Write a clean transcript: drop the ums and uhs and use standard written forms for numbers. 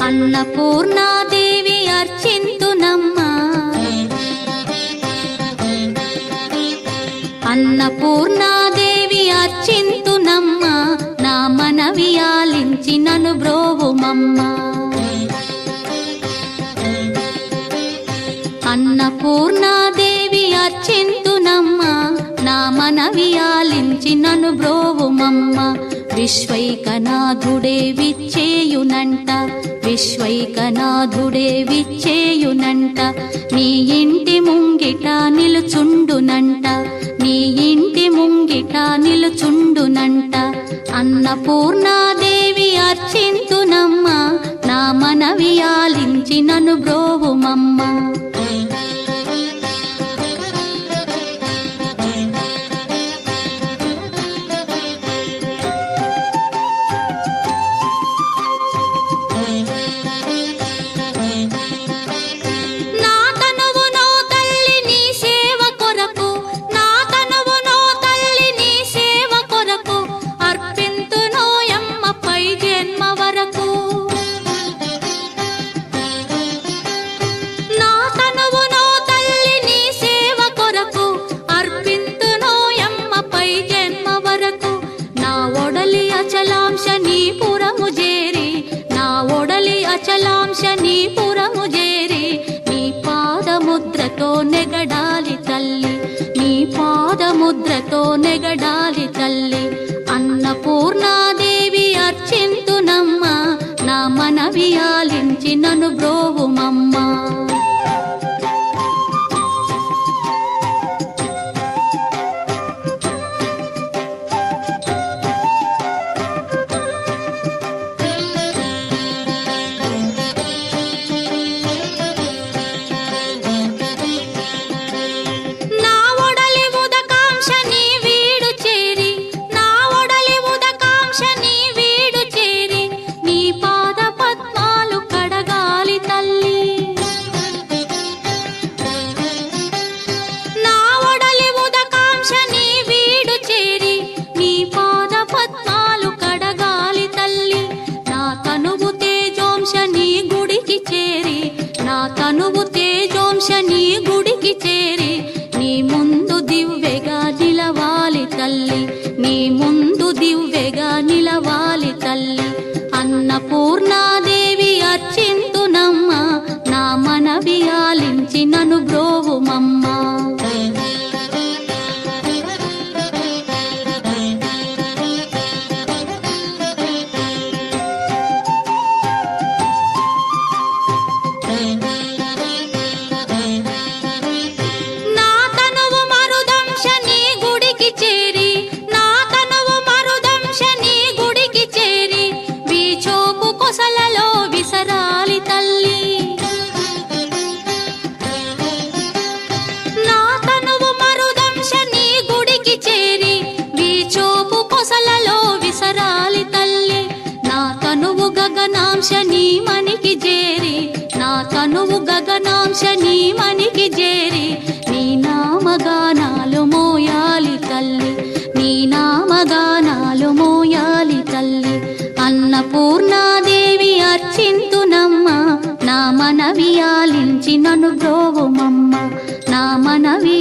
అన్నపూర్ణాదేవి అర్చింతునమ్మా, అన్నపూర్ణాదేవి అర్చింతునమ్మా, నా మనవి ఆలించి నన్ను బ్రోవుమమ్మా. అన్నపూర్ణాదేవి అర్చింతునమ్మా, నా మనవి ఆలించి నన్ను బ్రోవుమమ్మా. విశ్వైకనాథుడే విచ్చేయునంట, విశ్వైకనాథుడే విచ్చేయునంట, నీ ఇంటి ముంగిట నిలుచుండునంట, నీ ఇంటి ముంగిట నిలుచుండునంట. అన్నపూర్ణాదేవి అర్చింతునమ్మా, నా మనవి ఆలించి నన్ను బ్రోవుమమ్మా. అచలాంశనీపురము చేరి నీ పాదముద్రతో నెగడాలి తల్లి, నీ పాదముద్రతో నెగడాలి తల్లి. అన్నపూర్ణాదేవి అర్చింతునమ్మా, నా మనవి ఆలించి నన్ను బ్రోవుమమ్మా. తనువు తేజోంశని గుడికి చేరి నీ ముందు దివ్వెగా నిలవాలి తల్లి, నీ ముందు దివ్వెగా నిలవాలి తల్లి. అన్నపూర్ణాదేవి అర్చింతునమ్మా, నా మనవి ఆలించి నన్ను బ్రోవుమమ్మా. గగనాంశని మనికి చేరి, నా తనువు గగనాంశని మనికి చేరి నీ నామగానాలు మోయాలి తల్లి, నీ నామగానాలు మోయాలి తల్లి. అన్నపూర్ణాదేవి అర్చింతునమ్మా, నా మనవి ఆలించి నన్ను బ్రోవుమమ్మా, నా మనవి